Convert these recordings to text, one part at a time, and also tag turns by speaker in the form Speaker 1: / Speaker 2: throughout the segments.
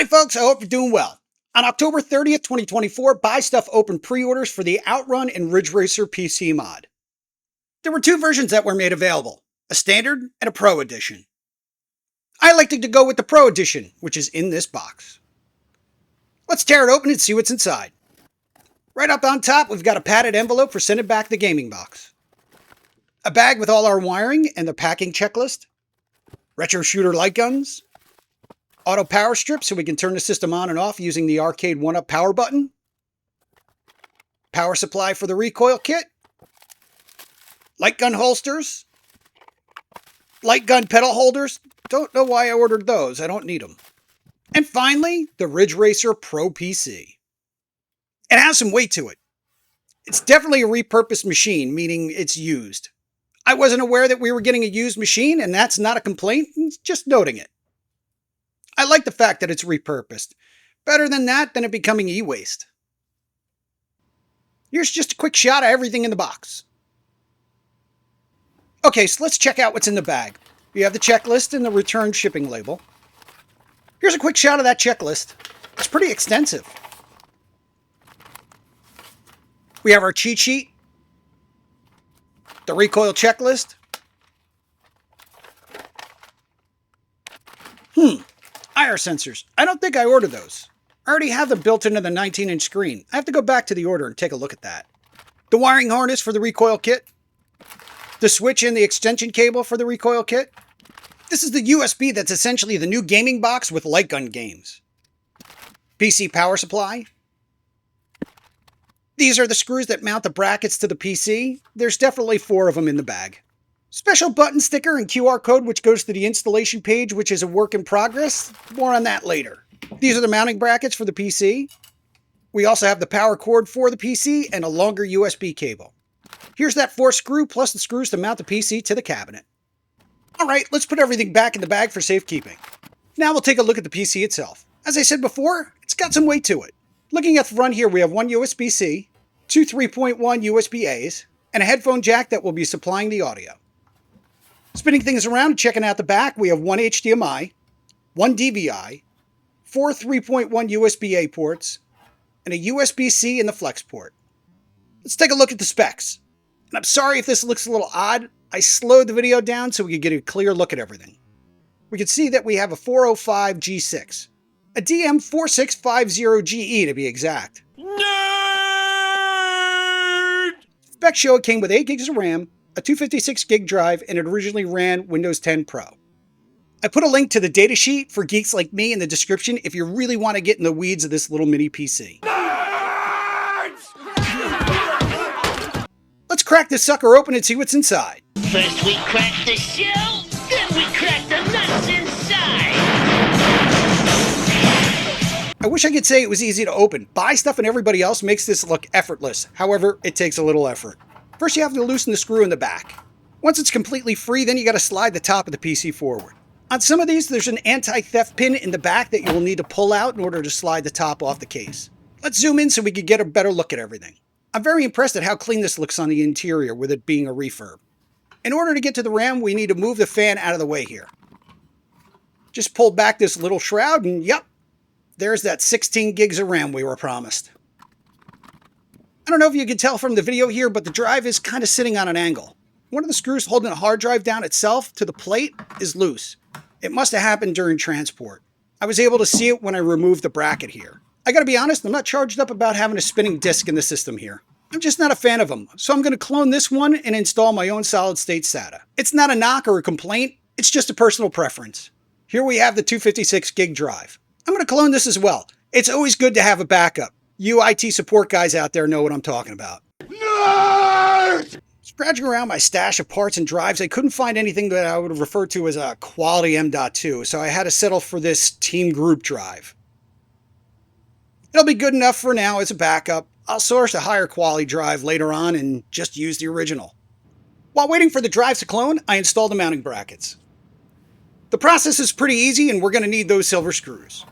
Speaker 1: Alright folks, I hope you're doing well. On October 30th, 2024, Buy Stuff opened pre-orders for the OutRun and Ridge Racer PC mod. There were two versions that were made available, a standard and a pro edition. I elected to go with the pro edition, which is in this box. Let's tear it open and see what's inside. Right up on top, we've got a padded envelope for sending back the gaming box. A bag with all our wiring and the packing checklist. Retro shooter light guns. Auto power strip so we can turn the system on and off using the Arcade1Up power button. Power supply for the recoil kit. Light gun holsters. Light gun pedal holders. Don't know why I ordered those. I don't need them. And finally, the Ridge Racer Pro PC. It has some weight to it. It's definitely a repurposed machine, meaning it's used. I wasn't aware that we were getting a used machine, and that's not a complaint, just noting it. I like the fact that it's repurposed. Better than that than it becoming e-waste. Here's just a quick shot of everything in the box. Okay, so let's check out what's in the bag. You have the checklist and the return shipping label. Here's a quick shot of that checklist. It's pretty extensive. We have our cheat sheet, the recoil checklist. IR sensors. I don't think I ordered those. I already have them built into the 19-inch screen. I have to go back to the order and take a look at that. The wiring harness for the recoil kit. The switch and the extension cable for the recoil kit. This is the USB that's essentially the new gaming box with light gun games. PC power supply. These are the screws that mount the brackets to the PC. There's definitely 4 of them in the bag. Special button sticker and QR code which goes to the installation page, which is a work in progress. More on that later. These are the mounting brackets for the PC. We also have the power cord for the PC and a longer USB cable. Here's that 4 screw plus the screws to mount the PC to the cabinet. Alright, let's put everything back in the bag for safekeeping. Now we'll take a look at the PC itself. As I said before, it's got some weight to it. Looking at the front here, we have 1 USB-C, 2 3.1 USB-As, and a headphone jack that will be supplying the audio. Spinning things around and checking out the back, we have 1 HDMI, 1 DVI, 4 3.1 USB-A ports, and a USB-C in the flex port. Let's take a look at the specs. And I'm sorry if this looks a little odd. I slowed the video down so we could get a clear look at everything. We can see that we have a 405 G6, a DM4650GE to be exact. Nerd! Specs show it came with 8 gigs of RAM, a 256 gig drive, and it originally ran Windows 10 Pro. I put a link to the datasheet for geeks like me in the description if you really want to get in the weeds of this little mini PC. Nerds! Let's crack this sucker open and see what's inside.
Speaker 2: First we crack the shell, then we crack the nuts inside.
Speaker 1: I wish I could say it was easy to open. Buy Stuff and everybody else makes this look effortless. However, it takes a little effort. First, you have to loosen the screw in the back. Once it's completely free, then you got to slide the top of the PC forward. On some of these, there's an anti-theft pin in the back that you will need to pull out in order to slide the top off the case. Let's zoom in so we can get a better look at everything. I'm very impressed at how clean this looks on the interior with it being a refurb. In order to get to the RAM, we need to move the fan out of the way here. Just pull back this little shroud and yep, there's that 16 gigs of RAM we were promised. I don't know if you can tell from the video here, but the drive is kind of sitting on an angle. One of the screws holding the hard drive down itself to the plate is loose. It must have happened during transport. I was able to see it when I removed the bracket here. I gotta be honest, I'm not charged up about having a spinning disc in the system here. I'm just not a fan of them, so I'm gonna clone this one and install my own solid-state SATA. It's not a knock or a complaint, it's just a personal preference. Here we have the 256 gig drive. I'm gonna clone this as well. It's always good to have a backup. You IT support guys out there know what I'm talking about. Nerd! Scratching around my stash of parts and drives, I couldn't find anything that I would refer to as a quality M.2, so I had to settle for this Team Group drive. It'll be good enough for now as a backup. I'll source a higher quality drive later on and just use the original. While waiting for the drives to clone, I installed the mounting brackets. The process is pretty easy and we're going to need those silver screws.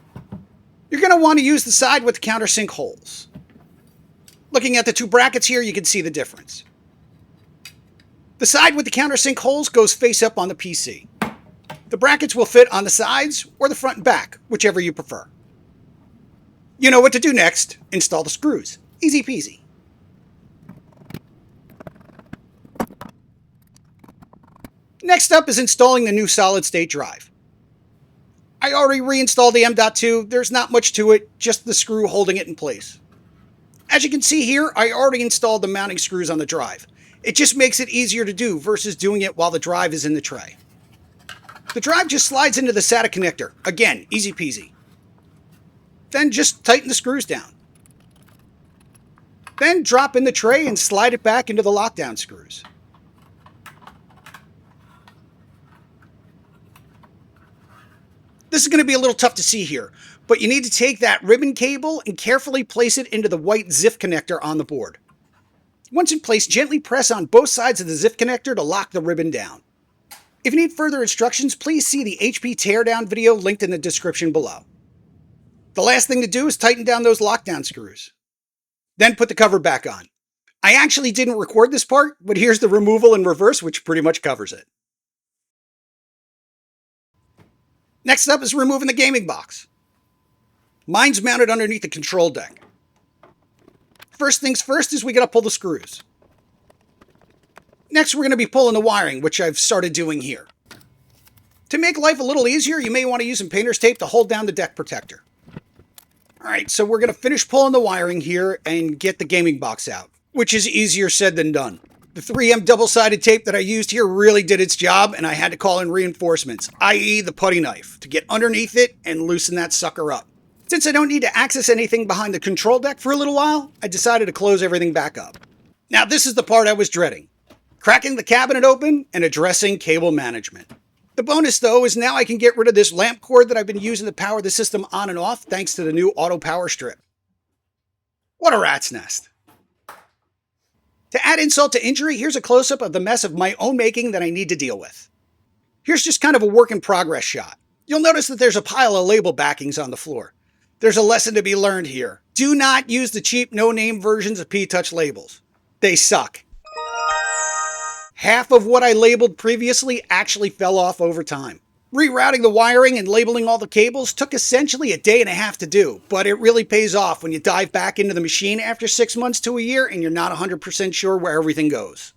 Speaker 1: You're going to want to use the side with the countersink holes. Looking at the 2 brackets here, you can see the difference. The side with the countersink holes goes face up on the PC. The brackets will fit on the sides or the front and back, whichever you prefer. You know what to do next. Install the screws. Easy peasy. Next up is installing the new solid-state drive. I already reinstalled the M.2. There's not much to it, just the screw holding it in place. As you can see here, I already installed the mounting screws on the drive. It just makes it easier to do versus doing it while the drive is in the tray. The drive just slides into the SATA connector. Again, easy peasy. Then just tighten the screws down. Then drop in the tray and slide it back into the lockdown screws. This is going to be a little tough to see here, but you need to take that ribbon cable and carefully place it into the white ZIF connector on the board. Once in place, gently press on both sides of the ZIF connector to lock the ribbon down. If you need further instructions, please see the HP teardown video linked in the description below. The last thing to do is tighten down those lockdown screws. Then put the cover back on. I actually didn't record this part, but here's the removal in reverse, which pretty much covers it. Next up is removing the gaming box. Mine's mounted underneath the control deck. First things first is we gotta pull the screws. Next, we're gonna be pulling the wiring, which I've started doing here. To make life a little easier, you may want to use some painter's tape to hold down the deck protector. Alright, so we're gonna finish pulling the wiring here and get the gaming box out, which is easier said than done. The 3M double-sided tape that I used here really did its job, and I had to call in reinforcements, i.e. the putty knife, to get underneath it and loosen that sucker up. Since I don't need to access anything behind the control deck for a little while, I decided to close everything back up. Now this is the part I was dreading. Cracking the cabinet open and addressing cable management. The bonus though is now I can get rid of this lamp cord that I've been using to power the system on and off thanks to the new auto power strip. What a rat's nest. To add insult to injury, here's a close-up of the mess of my own making that I need to deal with. Here's just kind of a work-in-progress shot. You'll notice that there's a pile of label backings on the floor. There's a lesson to be learned here. Do not use the cheap no-name versions of P-Touch labels. They suck. Half of what I labeled previously actually fell off over time. Rerouting the wiring and labeling all the cables took essentially a day and a half to do, but it really pays off when you dive back into the machine after 6 months to a year and you're not 100% sure where everything goes.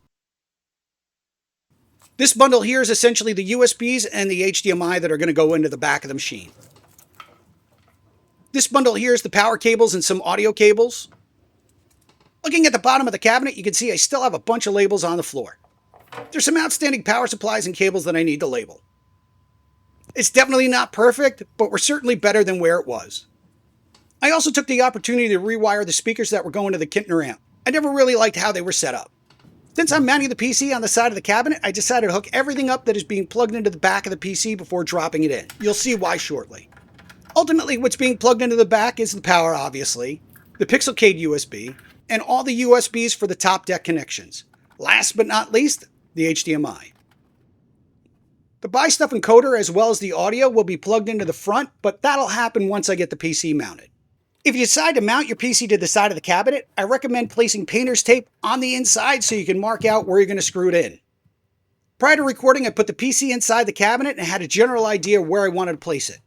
Speaker 1: This bundle here is essentially the USBs and the HDMI that are going to go into the back of the machine. This bundle here is the power cables and some audio cables. Looking at the bottom of the cabinet, you can see I still have a bunch of labels on the floor. There's some outstanding power supplies and cables that I need to label. It's definitely not perfect, but we're certainly better than where it was. I also took the opportunity to rewire the speakers that were going to the Kintner amp. I never really liked how they were set up. Since I'm mounting the PC on the side of the cabinet, I decided to hook everything up that is being plugged into the back of the PC before dropping it in. You'll see why shortly. Ultimately, what's being plugged into the back is the power, obviously, the Pixelcade USB, and all the USBs for the top deck connections. Last but not least, the HDMI. The buy stuff encoder as well as the audio will be plugged into the front, but that'll happen once I get the PC mounted. If you decide to mount your PC to the side of the cabinet, I recommend placing painter's tape on the inside so you can mark out where you're going to screw it in. Prior to recording, I put the PC inside the cabinet and had a general idea where I wanted to place it.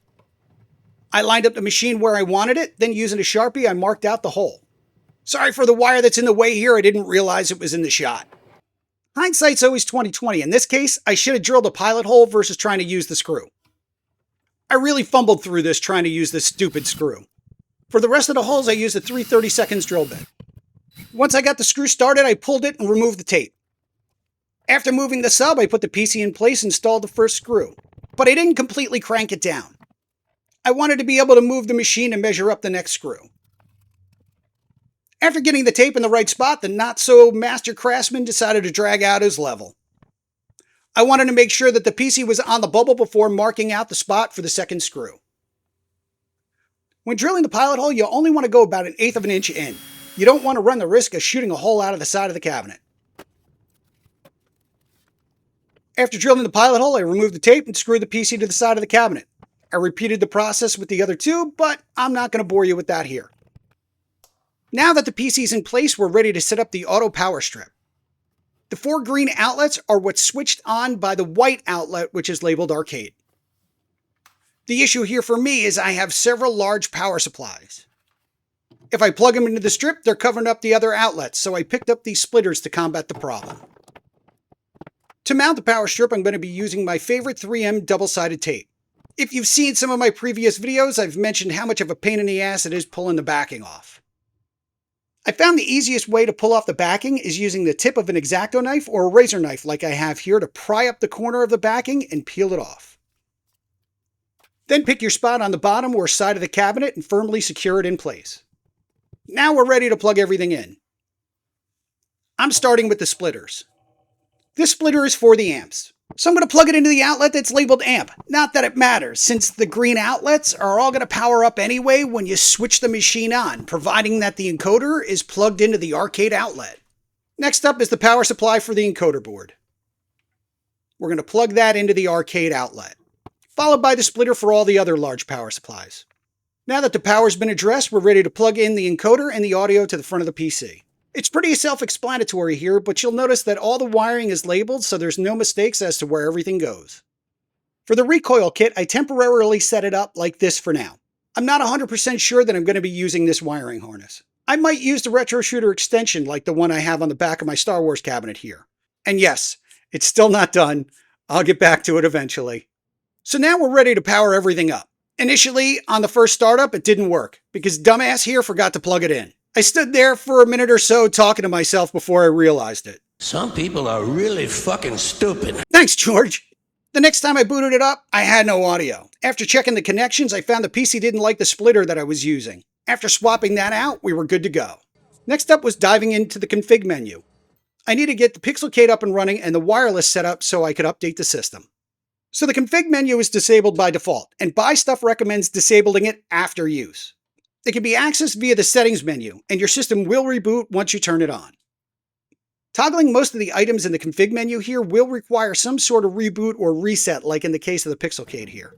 Speaker 1: I lined up the machine where I wanted it, then using a Sharpie, I marked out the hole. Sorry for the wire that's in the way here, I didn't realize it was in the shot. Hindsight's always 20/20. In this case, I should have drilled a pilot hole versus trying to use the screw. I really fumbled through this trying to use this stupid screw. For the rest of the holes, I used a 3/32 drill bit. Once I got the screw started, I pulled it and removed the tape. After moving the sub, I put the PC in place and installed the first screw, but I didn't completely crank it down. I wanted to be able to move the machine and measure up the next screw. After getting the tape in the right spot, the not-so-master craftsman decided to drag out his level. I wanted to make sure that the PC was on the bubble before marking out the spot for the second screw. When drilling the pilot hole, you only want to go about 1/8 of an inch in. You don't want to run the risk of shooting a hole out of the side of the cabinet. After drilling the pilot hole, I removed the tape and screwed the PC to the side of the cabinet. I repeated the process with the other two, but I'm not going to bore you with that here. Now that the PC is in place, we're ready to set up the auto power strip. The 4 green outlets are what's switched on by the white outlet, which is labeled Arcade. The issue here for me is I have several large power supplies. If I plug them into the strip, they're covering up the other outlets, so I picked up these splitters to combat the problem. To mount the power strip, I'm going to be using my favorite 3M double-sided tape. If you've seen some of my previous videos, I've mentioned how much of a pain in the ass it is pulling the backing off. I found the easiest way to pull off the backing is using the tip of an X-Acto knife or a razor knife like I have here to pry up the corner of the backing and peel it off. Then pick your spot on the bottom or side of the cabinet and firmly secure it in place. Now we're ready to plug everything in. I'm starting with the splitters. This splitter is for the amps, so I'm going to plug it into the outlet that's labeled amp. Not that it matters, since the green outlets are all going to power up anyway when you switch the machine on, providing that the encoder is plugged into the arcade outlet. Next up is the power supply for the encoder board. We're going to plug that into the arcade outlet, followed by the splitter for all the other large power supplies. Now that the power's been addressed, we're ready to plug in the encoder and the audio to the front of the PC. It's pretty self-explanatory here, but you'll notice that all the wiring is labeled so there's no mistakes as to where everything goes. For the recoil kit, I temporarily set it up like this for now. I'm not 100% sure that I'm going to be using this wiring harness. I might use the retro shooter extension like the one I have on the back of my Star Wars cabinet here. And yes, it's still not done. I'll get back to it eventually. So now we're ready to power everything up. Initially, on the first startup, it didn't work because dumbass here forgot to plug it in. I stood there for a minute or so talking to myself before I realized it.
Speaker 3: Some people are really fucking stupid.
Speaker 1: Thanks, George. The next time I booted it up, I had no audio. After checking the connections, I found the PC didn't like the splitter that I was using. After swapping that out, we were good to go. Next up was diving into the config menu. I need to get the Pixelcade up and running and the wireless set up so I could update the system. So the config menu is disabled by default, and Buy Stuff recommends disabling it after use. It can be accessed via the settings menu, and your system will reboot once you turn it on. Toggling most of the items in the config menu here will require some sort of reboot or reset, like in the case of the Pixelcade here.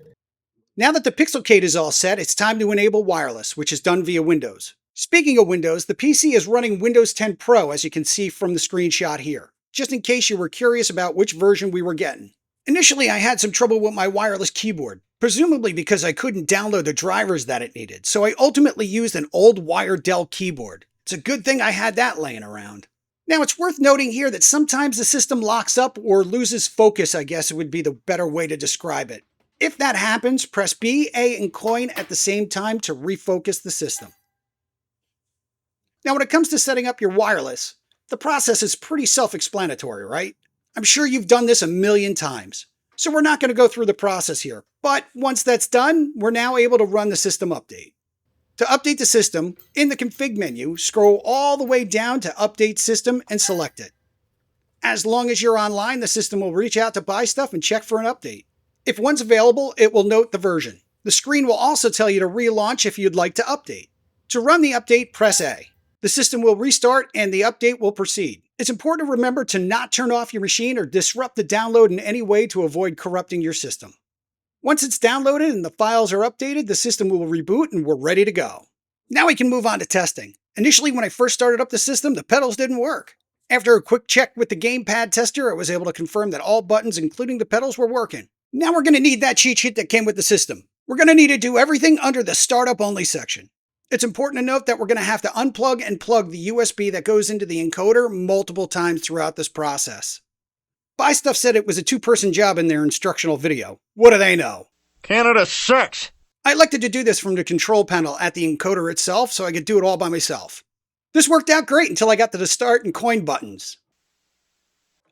Speaker 1: Now that the Pixelcade is all set, it's time to enable wireless, which is done via Windows. Speaking of Windows, the PC is running Windows 10 Pro, as you can see from the screenshot here, just in case you were curious about which version we were getting. Initially, I had some trouble with my wireless keyboard, presumably because I couldn't download the drivers that it needed, so I ultimately used an old wired Dell keyboard. It's a good thing I had that laying around. Now, it's worth noting here that sometimes the system locks up or loses focus, I guess would be the better way to describe it. If that happens, press B, A, and coin at the same time to refocus the system. Now, when it comes to setting up your wireless, the process is pretty self-explanatory, right? I'm sure you've done this a million times, so we're not going to go through the process here. But once that's done, we're now able to run the system update. To update the system, in the config menu, scroll all the way down to Update System and select it. As long as you're online, the system will reach out to Buy Stuff and check for an update. If one's available, it will note the version. The screen will also tell you to relaunch if you'd like to update. To run the update, press A. The system will restart and the update will proceed. It's important to remember to not turn off your machine or disrupt the download in any way to avoid corrupting your system. Once it's downloaded and the files are updated, the system will reboot and we're ready to go. Now we can move on to testing. Initially, when I first started up the system, the pedals didn't work. After a quick check with the gamepad tester, I was able to confirm that all buttons, including the pedals, were working. Now we're going to need that cheat sheet that came with the system. We're going to need to do everything under the startup only section. It's important to note that we're going to have to unplug and plug the USB that goes into the encoder multiple times throughout this process. Buy Stuff said it was a two-person job in their instructional video. What do they know?
Speaker 4: Canada sucks!
Speaker 1: I elected to do this from the control panel at the encoder itself so I could do it all by myself. This worked out great until I got to the start and coin buttons.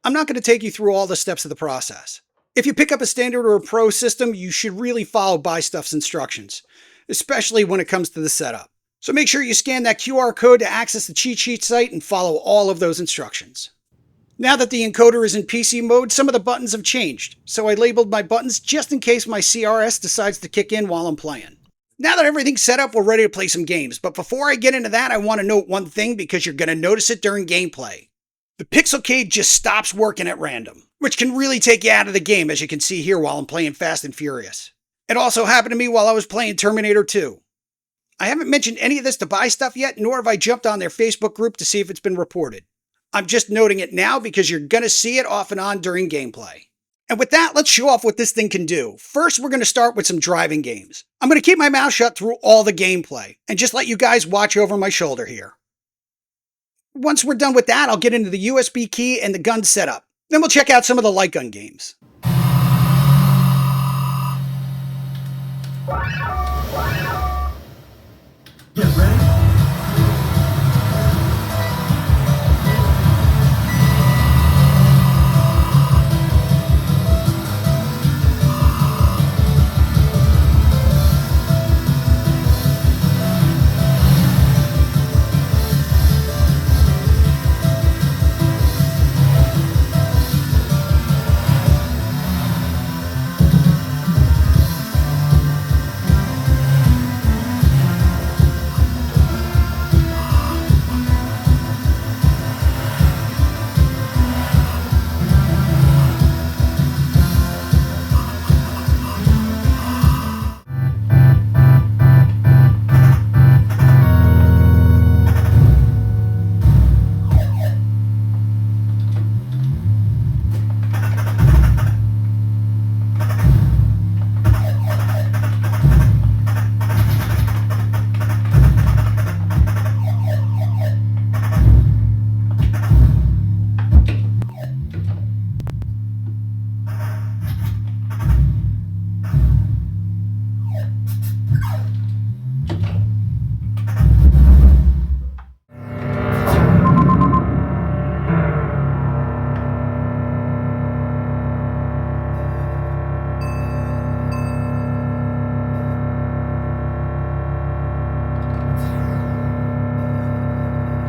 Speaker 1: I'm not going to take you through all the steps of the process. If you pick up a standard or a pro system, you should really follow Buy Stuff's instructions, especially when it comes to the setup. So make sure you scan that QR code to access the cheat sheet site and follow all of those instructions. Now that the encoder is in PC mode, some of the buttons have changed, so I labeled my buttons just in case my CRS decides to kick in while I'm playing. Now that everything's set up, we're ready to play some games, but before I get into that, I want to note one thing because you're going to notice it during gameplay. The Pixelcade just stops working at random, which can really take you out of the game, as you can see here while I'm playing Fast and Furious. It also happened to me while I was playing Terminator 2. I haven't mentioned any of this to Buy Stuff yet, nor have I jumped on their Facebook group to see if it's been reported. I'm just noting it now because you're going to see it off and on during gameplay. And with that, let's show off what this thing can do. First, we're going to start with some driving games. I'm going to keep my mouth shut through all the gameplay and just let you guys watch over my shoulder here. Once we're done with that, I'll get into the USB key and the gun setup. Then we'll check out some of the light gun games.
Speaker 4: Get ready.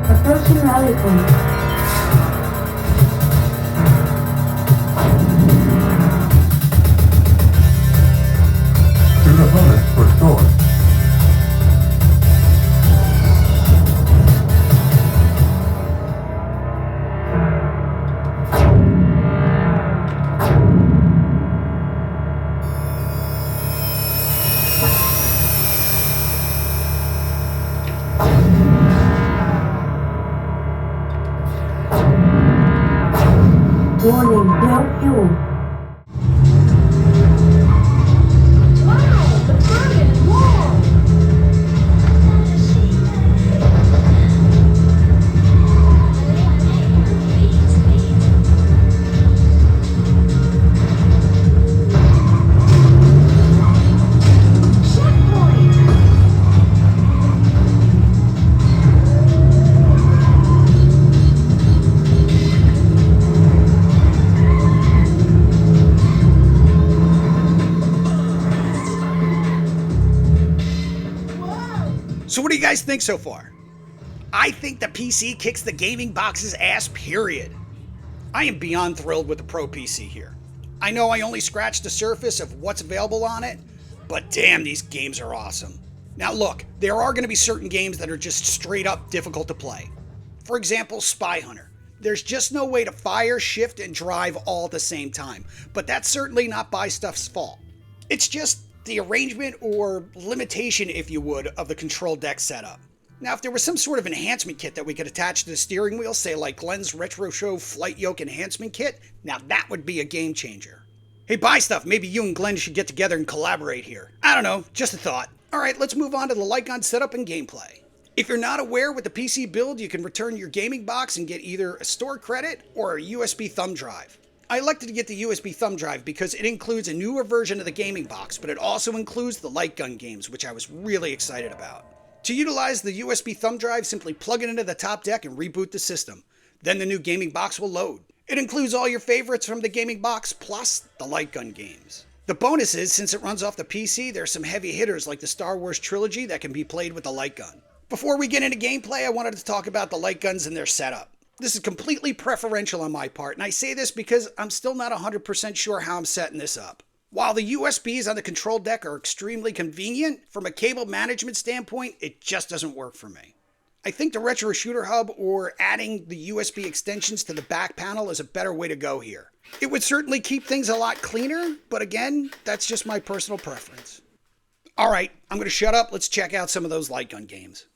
Speaker 5: Approaching rally point.
Speaker 4: Shoot opponents for score.
Speaker 5: Warning, no fuel.
Speaker 6: Wow, the burning wall! Checkpoint!
Speaker 1: So what do you guys think so far? I think the PC kicks the gaming box's ass, period. I am beyond thrilled with the Pro PC here. I know I only scratched the surface of what's available on it, but damn, these games are awesome. Now look, there are going to be certain games that are just straight up difficult to play. For example, Spy Hunter. There's just no way to fire, shift, and drive all at the same time, but that's certainly not BuyStuff's fault. It's just the arrangement or limitation, if you would, of the control deck setup. Now, if there was some sort of enhancement kit that we could attach to the steering wheel, say like Glenn's Retro Show Flight Yoke Enhancement Kit, now that would be a game changer. Hey, BuyStuff, maybe you and Glenn should get together and collaborate here. I don't know, just a thought. Alright, let's move on to the light gun setup and gameplay. If you're not aware, with the PC build, you can return your gaming box and get either a store credit or a USB thumb drive. I elected to get the USB thumb drive because it includes a newer version of the gaming box, but it also includes the light gun games, which I was really excited about. To utilize the USB thumb drive, simply plug it into the top deck and reboot the system. Then the new gaming box will load. It includes all your favorites from the gaming box, plus the light gun games. The bonus is, since it runs off the PC, there's some heavy hitters like the Star Wars trilogy that can be played with the light gun. Before we get into gameplay, I wanted to talk about the light guns and their setup. This is completely preferential on my part, and I say this because I'm still not 100% sure how I'm setting this up. While the USBs on the control deck are extremely convenient, from a cable management standpoint, it just doesn't work for me. I think the Retro Shooter Hub or adding the USB extensions to the back panel is a better way to go here. It would certainly keep things a lot cleaner, but again, that's just my personal preference. Alright, I'm going to shut up. Let's check out some of those light gun games.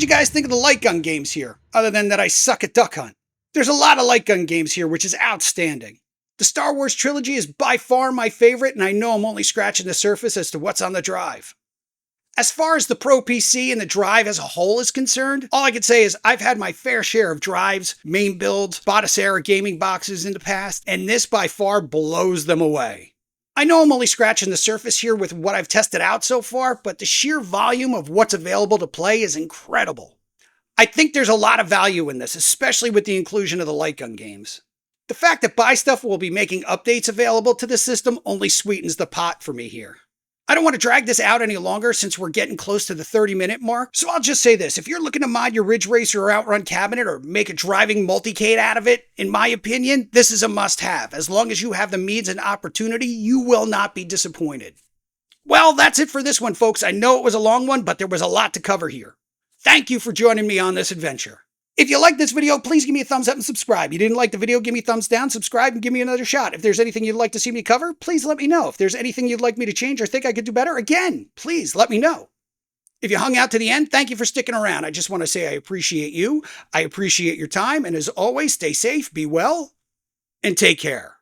Speaker 1: you guys think of the light gun games here, other than that I suck at Duck Hunt? There's a lot of light gun games here, which is outstanding. The Star Wars trilogy is by far my favorite, and I know I'm only scratching the surface as to what's on the drive. As far as the Pro PC and the drive as a whole is concerned, all I can say is I've had my fair share of drives, main builds, Botticera gaming boxes in the past, and this by far blows them away. I know I'm only scratching the surface here with what I've tested out so far, but the sheer volume of what's available to play is incredible. I think there's a lot of value in this, especially with the inclusion of the light gun games. The fact that Buy Stuff will be making updates available to the system only sweetens the pot for me here. I don't want to drag this out any longer since we're getting close to the 30-minute mark, so I'll just say this. If you're looking to mod your Ridge Racer or OutRun cabinet or make a driving multicade out of it, in my opinion, this is a must-have. As long as you have the means and opportunity, you will not be disappointed. Well, that's it for this one, folks. I know it was a long one, but there was a lot to cover here. Thank you for joining me on this adventure. If you liked this video, please give me a thumbs up and subscribe. You didn't like the video, give me a thumbs down, subscribe, and give me another shot. If there's anything you'd like to see me cover, please let me know. If there's anything you'd like me to change or think I could do better, again, please let me know. If you hung out to the end, thank you for sticking around. I just want to say I appreciate you. I appreciate your time. And as always, stay safe, be well, and take care.